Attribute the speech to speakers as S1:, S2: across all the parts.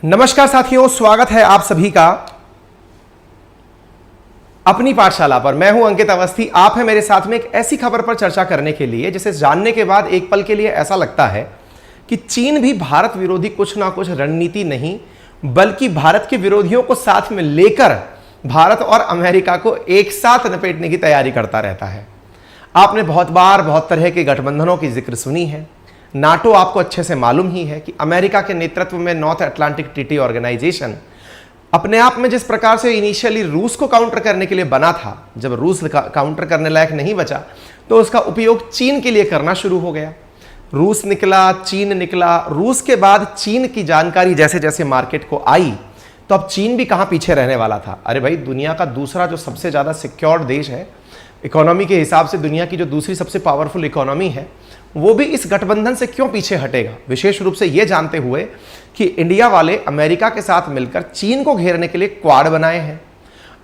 S1: नमस्कार साथियों, स्वागत है आप सभी का अपनी पाठशाला पर। मैं हूं अंकित अवस्थी। आप हैं मेरे साथ में एक ऐसी खबर पर चर्चा करने के लिए जिसे जानने के बाद एक पल के लिए ऐसा लगता है कि चीन भी भारत विरोधी कुछ ना कुछ रणनीति नहीं बल्कि भारत के विरोधियों को साथ में लेकर भारत और अमेरिका को एक साथ लपेटने की तैयारी करता रहता है। आपने बहुत बार बहुत तरह के गठबंधनों की जिक्र सुनी है। नाटो आपको अच्छे से मालूम ही है कि अमेरिका के नेतृत्व में नॉर्थ अटलांटिक ट्रीटी ऑर्गेनाइजेशन अपने आप में जिस प्रकार से इनिशियली रूस को काउंटर करने के लिए बना था, जब रूस काउंटर करने लायक नहीं बचा तो उसका उपयोग चीन के लिए करना शुरू हो गया। रूस निकला, चीन निकला। रूस के बाद चीन की जानकारी जैसे जैसे मार्केट को आई तो अब चीन भी कहां पीछे रहने वाला था। अरे भाई, दुनिया का दूसरा जो सबसे ज्यादा सिक्योर्ड देश है, इकोनॉमी के हिसाब से दुनिया की जो दूसरी सबसे पावरफुल इकोनॉमी है, वो भी इस गठबंधन से क्यों पीछे हटेगा। विशेष रूप से यह जानते हुए कि इंडिया वाले अमेरिका के साथ मिलकर चीन को घेरने के लिए क्वाड बनाए हैं।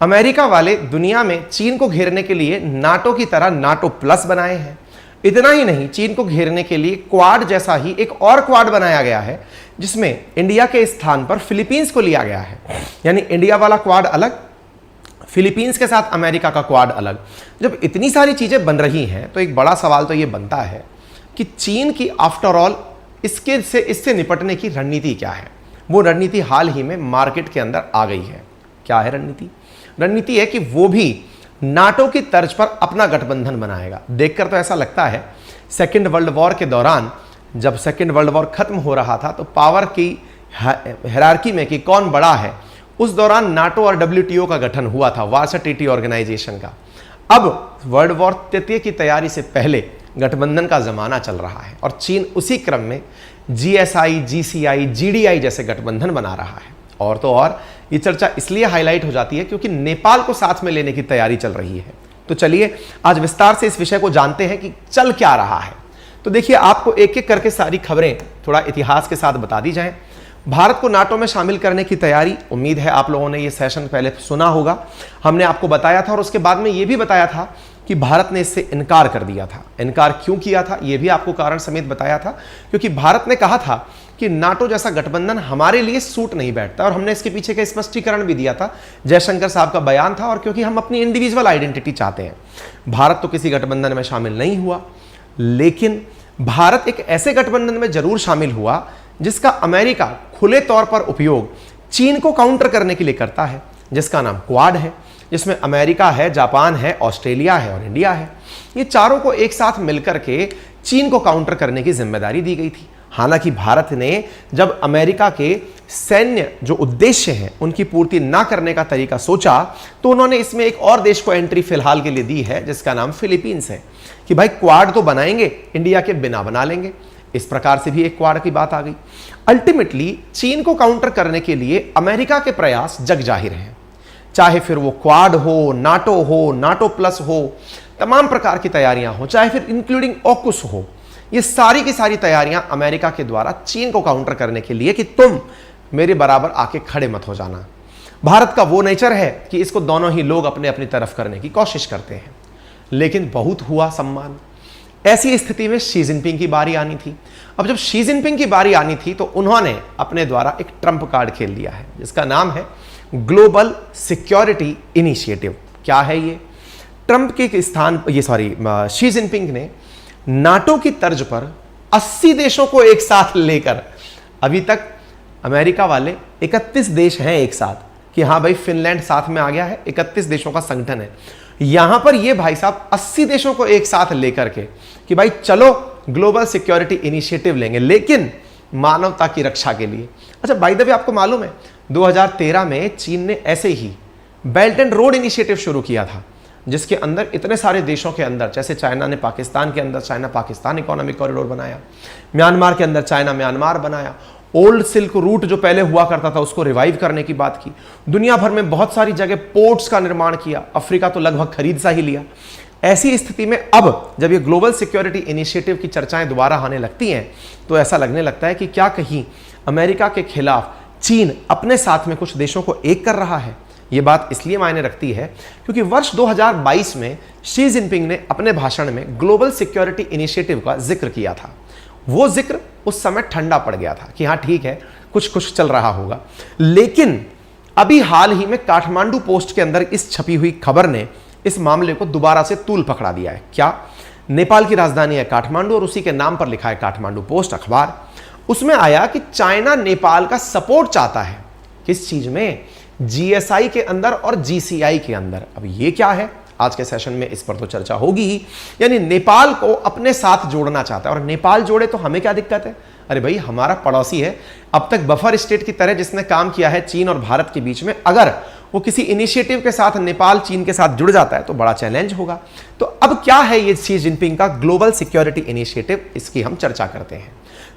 S1: अमेरिका वाले दुनिया में चीन को घेरने के लिए नाटो की तरह नाटो प्लस बनाए हैं। इतना ही नहीं, चीन को घेरने के लिए क्वाड जैसा ही एक और क्वाड बनाया गया है जिसमें इंडिया के स्थान पर फिलीपींस को लिया गया है। यानी इंडिया वाला क्वाड अलग, फिलीपींस के साथ अमेरिका का क्वाड अलग। जब इतनी सारी चीजें बन रही हैं तो एक बड़ा सवाल तो यह बनता है कि चीन की आफ्टर ऑल इससे निपटने की रणनीति क्या है। वो रणनीति हाल ही में मार्केट के अंदर आ गई है। क्या है रणनीति? रणनीति है कि वो भी नाटो की तर्ज पर अपना गठबंधन बनाएगा। देखकर तो ऐसा लगता है सेकेंड वर्ल्ड वॉर के दौरान, जब सेकेंड वर्ल्ड वॉर खत्म हो रहा था तो पावर की हायरार्की में कि कौन बड़ा है, उस दौरान नाटो और डब्ल्यूटीओ का गठन हुआ था, वार्सा ट्रीटी ऑर्गेनाइजेशन का। अब वर्ल्ड वॉर तृतीय की तैयारी से पहले गठबंधन का जमाना चल रहा है और चीन उसी क्रम में जीएसआई, जीसीआई, जीडीआई जैसे गठबंधन बना रहा है। और तो और ये चर्चा इसलिए हाईलाइट हो जाती है क्योंकि नेपाल को साथ में लेने की तैयारी चल रही है। तो चलिए आज विस्तार से इस विषय को जानते हैं कि चल क्या रहा है। तो देखिए, आपको एक एक करके सारी खबरें थोड़ा इतिहास के साथ बता दी जाएं। भारत को नाटो में शामिल करने की तैयारी, उम्मीद है आप लोगों ने ये सेशन पहले सुना होगा। हमने आपको बताया था और उसके बाद में ये भी बताया था कि भारत ने इससे इनकार कर दिया था। इनकार क्यों किया था ये भी आपको कारण समेत बताया था, क्योंकि भारत ने कहा था कि नाटो जैसा गठबंधन हमारे लिए सूट नहीं बैठता और हमने इसके पीछे का स्पष्टीकरण भी दिया था। जयशंकर साहब का बयान था। और क्योंकि हम अपनी इंडिविजुअल आइडेंटिटी चाहते हैं, भारत तो किसी गठबंधन में शामिल नहीं हुआ, लेकिन भारत एक ऐसे गठबंधन में जरूर शामिल हुआ जिसका अमेरिका खुले तौर पर उपयोग चीन को काउंटर करने के लिए करता है, जिसका नाम क्वाड है, जिसमें अमेरिका है, जापान है, ऑस्ट्रेलिया है और इंडिया है। ये चारों को एक साथ मिलकर के चीन को काउंटर करने की जिम्मेदारी दी गई थी। हालांकि भारत ने जब अमेरिका के सैन्य जो उद्देश्य हैं उनकी पूर्ति ना करने का तरीका सोचा तो उन्होंने इसमें एक और देश को एंट्री फिलहाल के लिए दी है जिसका नाम फिलीपींस है, कि भाई क्वाड तो बनाएंगे, इंडिया के बिना बना लेंगे। इस प्रकार से भी एक क्वाड की बात आ गई। अल्टीमेटली चीन को काउंटर करने के लिए अमेरिका के प्रयास जग जाहिर हैं, चाहे फिर वो क्वाड हो, नाटो प्लस हो, तमाम प्रकार की तैयारियां हो, चाहे फिर इंक्लूडिंग ऑकुस हो। ये सारी की सारी तैयारियां अमेरिका के द्वारा चीन को काउंटर करने के लिए कि तुम मेरे बराबर आके खड़े मत हो जाना। भारत का वो नेचर है कि इसको दोनों ही लोग अपने अपनी तरफ करने की कोशिश करते हैं। लेकिन बहुत हुआ सम्मान। ऐसी स्थिति में शी जिनपिंग की बारी आनी थी। अब जब शी जिनपिंग की बारी आनी थी तो उन्होंने अपने द्वारा एक ट्रंप कार्ड खेल लिया है जिसका नाम है ग्लोबल सिक्योरिटी इनिशिएटिव। क्या है ये? ट्रंप के स्थान शी जिनपिंग ने नाटो की तर्ज पर 80 देशों को एक साथ लेकर, अभी तक अमेरिका वाले 31 देश हैं एक साथ, कि हाँ भाई फिनलैंड साथ में आ गया है, 31 देशों का संगठन है। यहां पर ये भाई साहब 80 देशों को एक साथ लेकर के कि भाई चलो ग्लोबल सिक्योरिटी इनिशिएटिव लेंगे, लेकिन मानवता की रक्षा के लिए। अच्छा, बाय द वे आपको मालूम है 2013 में चीन ने ऐसे ही बेल्ट एंड रोड इनिशिएटिव शुरू किया था, जिसके अंदर इतने सारे देशों के अंदर, जैसे चाइना ने पाकिस्तान के अंदर चाइना पाकिस्तान इकोनॉमिक कॉरिडोर बनाया, म्यांमार के अंदर चाइना म्यांमार बनाया, ओल्ड सिल्क रूट जो पहले हुआ करता था उसको रिवाइव करने की बात की, दुनिया भर में बहुत सारी जगह पोर्ट्स का निर्माण किया, अफ्रीका तो लगभग खरीद सा ही लिया। ऐसी स्थिति में अब जब ये ग्लोबल सिक्योरिटी इनिशिएटिव की चर्चाएं दोबारा आने लगती हैं तो ऐसा लगने लगता है कि क्या कहीं अमेरिका के खिलाफ चीन अपने साथ में कुछ देशों को एक कर रहा है। ये बात इसलिए मायने रखती है क्योंकि वर्ष 2022 में शी जिनपिंग ने अपने भाषण में ग्लोबल सिक्योरिटी इनिशिएटिव का जिक्र किया था। वो जिक्र उस समय ठंडा पड़ गया था कि हाँ ठीक है, कुछ कुछ चल रहा होगा। लेकिन अभी हाल ही में काठमांडू पोस्ट के अंदर इस छपी हुई खबर ने इस मामले को दोबारा से तूल पकड़ा दिया है। क्या? नेपाल की राजधानी है काठमांडू और उसी के नाम पर लिखा है काठमांडू पोस्ट अखबार। उसमें आया कि चाइना नेपाल का सपोर्ट चाहता है। किस चीज में? जीएसआई के अंदर और जीसीआई के अंदर। अब ये क्या है? आज के सेशन में इस पर तो चर्चा होगी ही। यानी नेपाल को अपने साथ जोड़ना चाहता है, और नेपाल जोड़े तो हमें क्या दिक्कत है? अरे भाई, हमारा पड़ोसी है, अब तक बफर स्टेट की तरह जिसने काम किया है चीन और भारत के बीच में। अगर वो किसी इनिशिएटिव के साथ नेपाल चीन के साथ जुड़ जाता है तो बड़ा चैलेंज होगा। तो अब क्या है ये शी जिनपिंग का ग्लोबल सिक्योरिटी इनिशिएटिव, इसकी हम चर्चा करते हैं।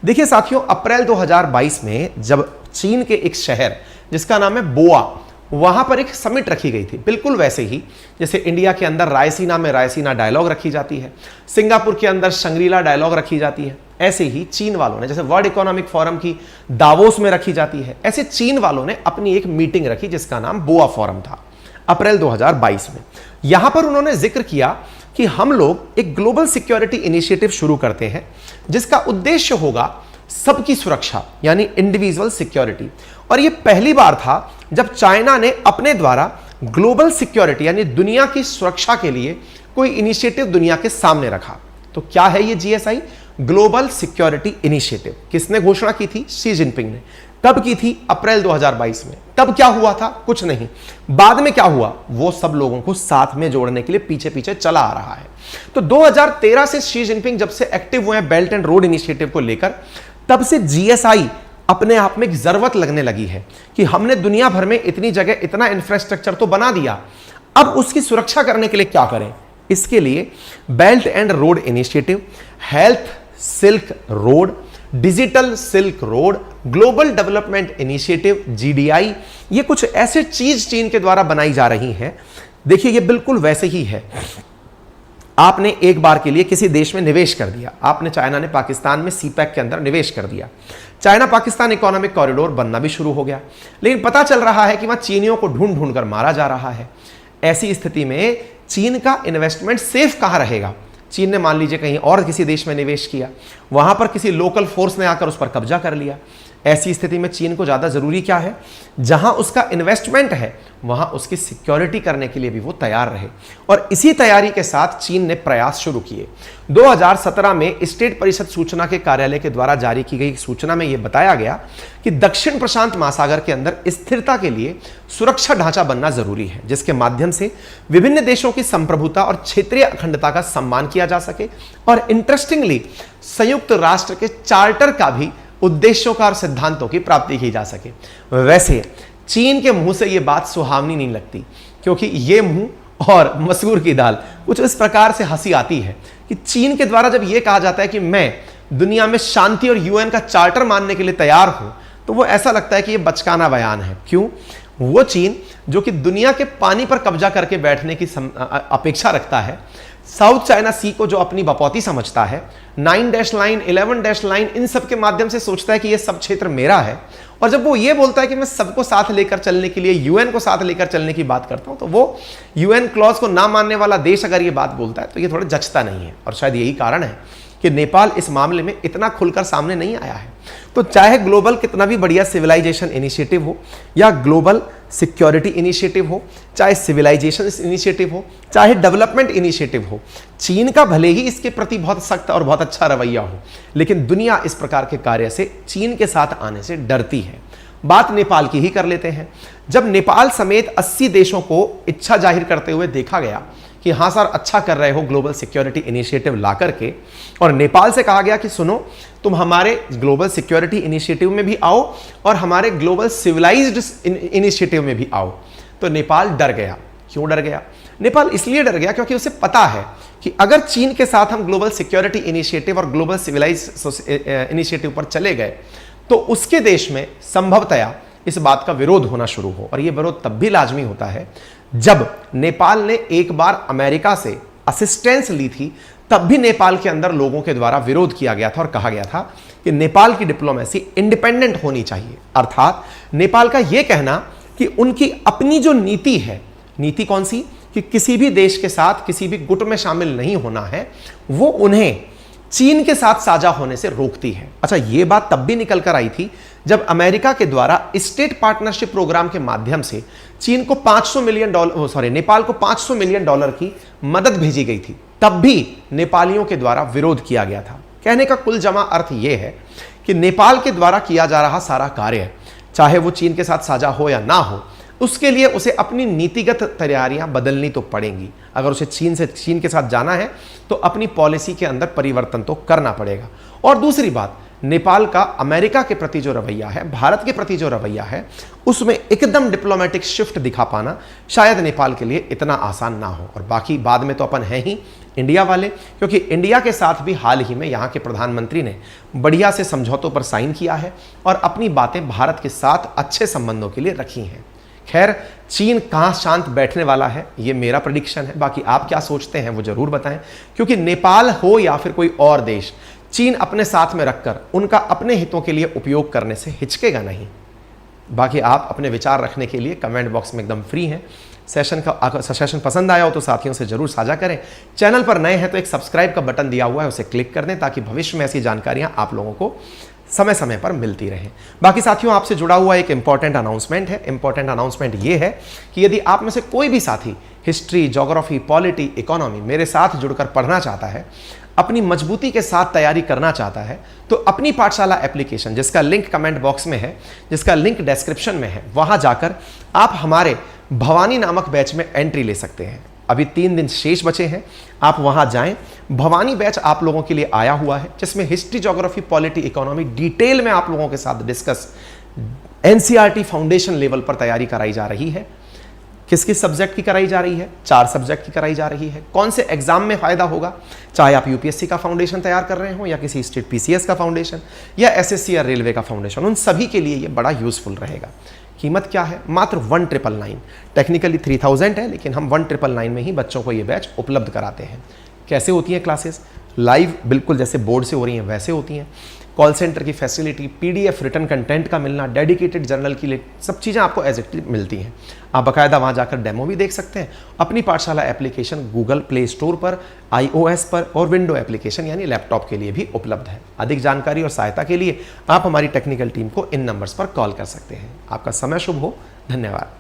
S1: देखिए साथियों, अप्रैल 2022 में जब चीन के एक शहर जिसका नाम है बोआ, वहां पर एक समिट रखी गई थी, बिल्कुल वैसे ही जैसे इंडिया के अंदर रायसीना में रायसीना डायलॉग रखी जाती है, सिंगापुर के अंदर शंग्रीला डायलॉग रखी जाती है, ऐसे ही चीन वालों ने, जैसे वर्ल्ड इकोनॉमिक फोरम की दावोस में रखी जाती है, ऐसे चीन वालों ने अपनी एक मीटिंग रखी जिसका नाम बोआ फोरम था, अप्रैल 2022 में। यहां पर उन्होंने जिक्र किया कि हम लोग एक ग्लोबल सिक्योरिटी इनिशिएटिव शुरू करते हैं जिसका उद्देश्य होगा सबकी सुरक्षा, यानी इंडिविजुअल सिक्योरिटी। और यह पहली बार था जब चाइना ने अपने द्वारा ग्लोबल सिक्योरिटी यानी दुनिया की सुरक्षा के लिए कोई इनिशिएटिव दुनिया के सामने रखा। तो क्या है ये जीएसआई? Global security initiative. किसने घोषणा की थी? शी जिनपिंग ने। कब की थी? अप्रैल 2022 में। तब क्या हुआ था? कुछ नहीं। बाद में क्या हुआ? वो सब लोगों को साथ में जोड़ने के लिए पीछे पीछे चला आ रहा है। तो 2013 से शी जिनपिंग जब से एक्टिव हुए हैं बेल्ट एंड रोड इनिशिएटिव को लेकर, तब से जीएसआई अपने आप में एक जरूरत लगने लगी है कि हमने दुनिया भर में इतनी जगह इतना इंफ्रास्ट्रक्चर तो बना दिया, अब उसकी सुरक्षा करने के लिए क्या करें। इसके लिए belt and road initiative, health silk road, digital silk road, global development initiative GDI, ये कुछ ऐसे चीज चीन के द्वारा बनाई जा रही हैं। देखिए ये बिल्कुल वैसे ही है। आपने एक बार के लिए किसी देश में निवेश कर दिया, आपने चाइना ने पाकिस्तान में सीपैक के अंदर निवेश कर दिया, चाइना पाकिस्तान इकोनॉमिक कॉरिडोर बनना भी शुरू हो गया, लेकिन पता चल रहा है कि वहां चीनियों को ढूंढ ढूंढ कर मारा जा रहा है। ऐसी स्थिति में चीन का इन्वेस्टमेंट सेफ कहां रहेगा? चीन ने मान लीजिए कहीं और किसी देश में निवेश किया, वहां पर किसी लोकल फोर्स ने आकर उस पर कब्जा कर लिया। ऐसी स्थिति में चीन को ज्यादा जरूरी क्या है? जहां उसका इन्वेस्टमेंट है वहां उसकी सिक्योरिटी करने के लिए भी वो तैयार रहे। और इसी तैयारी के साथ चीन ने प्रयास शुरू किए। 2017 में स्टेट परिषद सूचना के कार्यालय के द्वारा जारी की गई सूचना में यह बताया गया कि दक्षिण प्रशांत महासागर के अंदर स्थिरता के लिए सुरक्षा ढांचा बनना जरूरी है, जिसके माध्यम से विभिन्न देशों की संप्रभुता और क्षेत्रीय अखंडता का सम्मान किया जा सके। और इंटरेस्टिंगली संयुक्त राष्ट्र के चार्टर का भी उद्देश्यों का और सिद्धांतों की प्राप्ति की जा सके। वैसे चीन के मुंह से यह बात सुहावनी नहीं लगती, क्योंकि यह मुंह और मसूर की दाल, कुछ इस प्रकार से हंसी आती है कि चीन के द्वारा जब यह कहा जाता है कि मैं दुनिया में शांति और यूएन का चार्टर मानने के लिए तैयार हूं, तो वो ऐसा लगता है कि यह बचकाना बयान है। क्यों? वो चीन जो कि दुनिया के पानी पर कब्जा करके बैठने की अपेक्षा रखता है, साउथ चाइना सी को जो अपनी बपौती समझता है, 9 डैश लाइन, 11 डैश लाइन, इन सब के माध्यम से सोचता है कि ये सब क्षेत्र मेरा है। और जब वो ये बोलता है कि मैं सबको साथ लेकर चलने के लिए, यूएन को साथ लेकर चलने की बात करता हूं, तो वो यूएन क्लॉज को ना मानने वाला देश अगर ये बात बोलता है तो ये थोड़ा जचता नहीं है। और शायद यही कारण है कि नेपाल इस मामले में इतना खुलकर सामने नहीं आया है। तो चाहे ग्लोबल कितना भी बढ़िया सिविलाइजेशन इनिशिएटिव हो, या ग्लोबल सिक्योरिटी इनिशिएटिव हो, चाहे सिविलाइजेशन इनिशिएटिव हो, चाहे डेवलपमेंट इनिशिएटिव हो, चीन का भले ही इसके प्रति बहुत सख्त और बहुत अच्छा रवैया हो, लेकिन दुनिया इस प्रकार के कार्य से चीन के साथ आने से डरती है। बात नेपाल की ही कर लेते हैं। जब नेपाल समेत 80 देशों को इच्छा जाहिर करते हुए देखा गया कि हाँ सर अच्छा कर रहे हो ग्लोबल सिक्योरिटी इनिशिएटिव ला करके, और नेपाल से कहा गया कि सुनो तुम हमारे ग्लोबल सिक्योरिटी इनिशिएटिव में भी आओ और हमारे ग्लोबल सिविलाइज्ड इनिशिएटिव में भी आओ, तो नेपाल डर गया। क्यों डर गया? नेपाल इसलिए डर गया क्योंकि उसे पता है कि अगर चीन के साथ हम ग्लोबल सिक्योरिटी इनिशिएटिव और ग्लोबल सिविलाइज इनिशिएटिव पर चले गए तो उसके देश में संभवतया इस बात का विरोध होना शुरू हो। और यह विरोध तब भी लाजमी होता है जब नेपाल ने एक बार अमेरिका से असिस्टेंस ली थी, तब भी नेपाल के अंदर लोगों के द्वारा विरोध किया गया था और कहा गया था कि नेपाल की डिप्लोमेसी इंडिपेंडेंट होनी चाहिए। अर्थात नेपाल का यह कहना कि उनकी अपनी जो नीति है, नीति कौन सी? कि किसी भी देश के साथ किसी भी गुट में शामिल नहीं होना है, वो उन्हें चीन के साथ साझा होने से रोकती है। अच्छा, यह बात तब भी निकल कर आई थी जब अमेरिका के द्वारा स्टेट पार्टनरशिप प्रोग्राम के माध्यम से चीन को नेपाल को $500 मिलियन की मदद भेजी गई थी। तब भी नेपालियों के द्वारा विरोध किया गया था। कहने का कुल जमा अर्थ यह है कि नेपाल के द्वारा किया जा रहा सारा कार्य, चाहे वो चीन के साथ साझा हो या ना हो, उसके लिए उसे अपनी नीतिगत तैयारियां बदलनी तो पड़ेंगी। अगर उसे चीन के साथ जाना है तो अपनी पॉलिसी के अंदर परिवर्तन तो करना पड़ेगा। और दूसरी बात, नेपाल का अमेरिका के प्रति जो रवैया है, भारत के प्रति जो रवैया है, उसमें एकदम डिप्लोमेटिक शिफ्ट दिखा पाना शायद नेपाल के लिए इतना आसान ना हो। और बाकी बाद में तो अपन हैं ही इंडिया वाले, क्योंकि इंडिया के साथ भी हाल ही में यहाँ के प्रधानमंत्री ने बढ़िया से समझौतों पर साइन किया है और अपनी बातें भारत के साथ अच्छे संबंधों के लिए रखी हैं। खैर, चीन कहाँ शांत बैठने वाला है, ये मेरा प्रेडिक्शन है। बाकी आप क्या सोचते हैं वो जरूर बताएं, क्योंकि नेपाल हो या फिर कोई और देश, चीन अपने साथ में रखकर उनका अपने हितों के लिए उपयोग करने से हिचकेगा नहीं। बाकी आप अपने विचार रखने के लिए कमेंट बॉक्स में एकदम फ्री हैं। सेशन पसंद आया हो तो साथियों से जरूर साझा करें। चैनल पर नए हैं तो एक सब्सक्राइब का बटन दिया हुआ है, उसे क्लिक कर दें ताकि भविष्य में ऐसी जानकारियां आप लोगों को समय समय पर मिलती रहें। बाकी साथियों, आपसे जुड़ा हुआ एक इंपॉर्टेंट अनाउंसमेंट है। इंपॉर्टेंट अनाउंसमेंट ये है कि यदि आप में से कोई भी साथी हिस्ट्री, ज्योग्राफी, पॉलिटी, इकोनॉमी मेरे साथ जुड़कर पढ़ना चाहता है, अपनी मजबूती के साथ तैयारी करना चाहता है, तो अपनी पाठशाला एप्लीकेशन, जिसका लिंक कमेंट बॉक्स में है, जिसका लिंक डिस्क्रिप्शन में है, वहां जाकर आप हमारे भवानी नामक बैच में एंट्री ले सकते हैं। अभी 3 दिन शेष बचे हैं, आप वहां जाएं। भवानी बैच आप लोगों के लिए आया हुआ है, जिसमें history, geography, polity, economy detail में आप लोगों के साथ डिस्कस, एनसीईआरटी फाउंडेशन लेवल पर तैयारी कराई जा रही है। किस किस सब्जेक्ट की कराई जा रही है? 4 सब्जेक्ट की कराई जा रही है। कौन से एग्जाम में फायदा होगा, चाहे आप यूपीएससी का फाउंडेशन तैयार कर रहे हो या किसी स्टेट पीसीएस का फाउंडेशन या एसएससी या रेलवे का फाउंडेशन, उन सभी के लिए ये बड़ा यूजफुल रहेगा। कीमत क्या है? मात्र 1999। टेक्निकली 3000 है, लेकिन हम 1999 में ही बच्चों को ये बैच उपलब्ध कराते हैं। कैसे होती हैं क्लासेस? लाइव, बिल्कुल जैसे बोर्ड से हो रही हैं वैसे होती हैं। कॉल सेंटर की फैसिलिटी, पीडीएफ रिटर्न कंटेंट का मिलना, डेडिकेटेड जर्नल की लिए सब चीज़ें आपको एज इट मिलती हैं। आप बाकायदा वहाँ जाकर डेमो भी देख सकते हैं। अपनी पाठशाला एप्लीकेशन गूगल प्ले स्टोर पर, iOS पर और विंडो एप्लीकेशन यानी लैपटॉप के लिए भी उपलब्ध है। अधिक जानकारी और सहायता के लिए आप हमारी टेक्निकल टीम को इन नंबर्स पर कॉल कर सकते हैं। आपका समय शुभ हो। धन्यवाद।